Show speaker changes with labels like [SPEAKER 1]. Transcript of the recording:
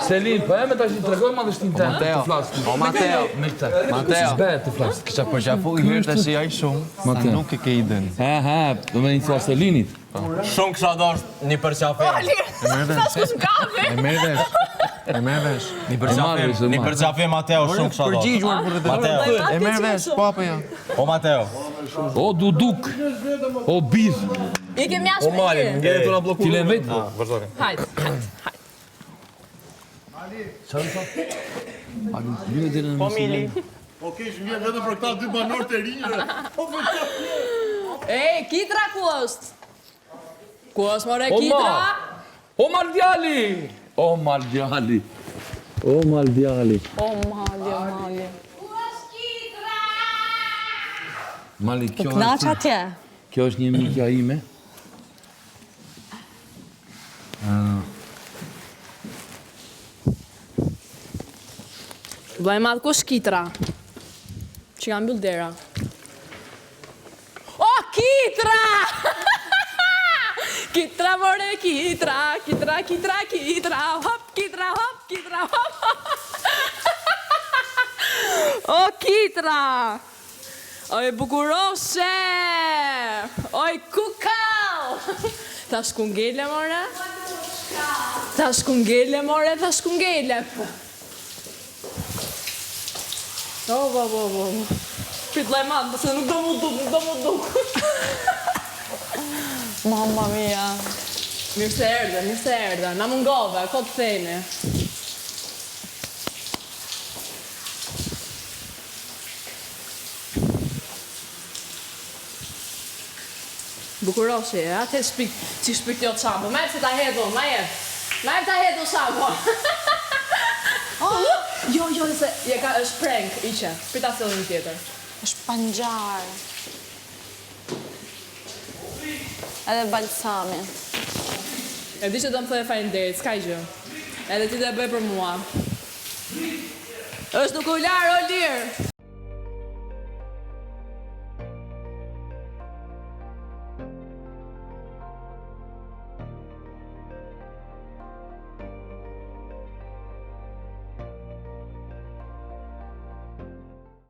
[SPEAKER 1] Selin, po e me tash i tregoj madhështin të flasë.
[SPEAKER 2] O Mateo. Mateo.
[SPEAKER 1] Të flasë.
[SPEAKER 2] Kisha përgjafu i hyrë të si aj shumë, sa nuk e ke i dënë.
[SPEAKER 1] Do me një thua Selinit.
[SPEAKER 2] Shumë kësha dosh një për qafe. E merë vesh. Një për qafe Mateo, shumë kësha dosh. Përgjigjuar për të Mateo. E merë vesh, po apo jo? O Mateo.
[SPEAKER 1] O Duduk. O Bir.
[SPEAKER 3] I ke mjash me njërë.
[SPEAKER 1] Ti len vetë?
[SPEAKER 3] Hajt.
[SPEAKER 1] Qarë sa? Lyme dhe në
[SPEAKER 2] Mili.
[SPEAKER 4] Okej, shmje vetëm për këta dy banor të rinjë.
[SPEAKER 3] Ej, kitra ku është? Ku është more kitra?
[SPEAKER 1] O Maldjali! O Maldjali!
[SPEAKER 3] O mali.
[SPEAKER 1] Mali,
[SPEAKER 3] Po knaq atje.
[SPEAKER 1] Kjo është një mikja ime.
[SPEAKER 3] Vlaj madhë ku është kitra? Që kam mbyll dera. O, kitra! Kitra more kitra, kitra, hop, kitra, hop. O, kitra! Oj, bukurose! Oj, kukal! Thash ku ngele, more? Thash ku ngele. Prit laj madhë, se nuk do mu duk. Mamma mia. Mirë se erdhe. Na mungove, ko të thejni. Bukuroshi, atë që shpik t'jo të shambo. Ma e se ta hedhu, ma e ta hedhu shambo. Jo, se është prank, iqe. Prita se dhe një tjetër.
[SPEAKER 5] është panxar. Edhe balsami.
[SPEAKER 3] E di që do më thë e faleminderit, s'ka gjë. Edhe ti dhe bëj për mua. Është nuk u larë, o lirë.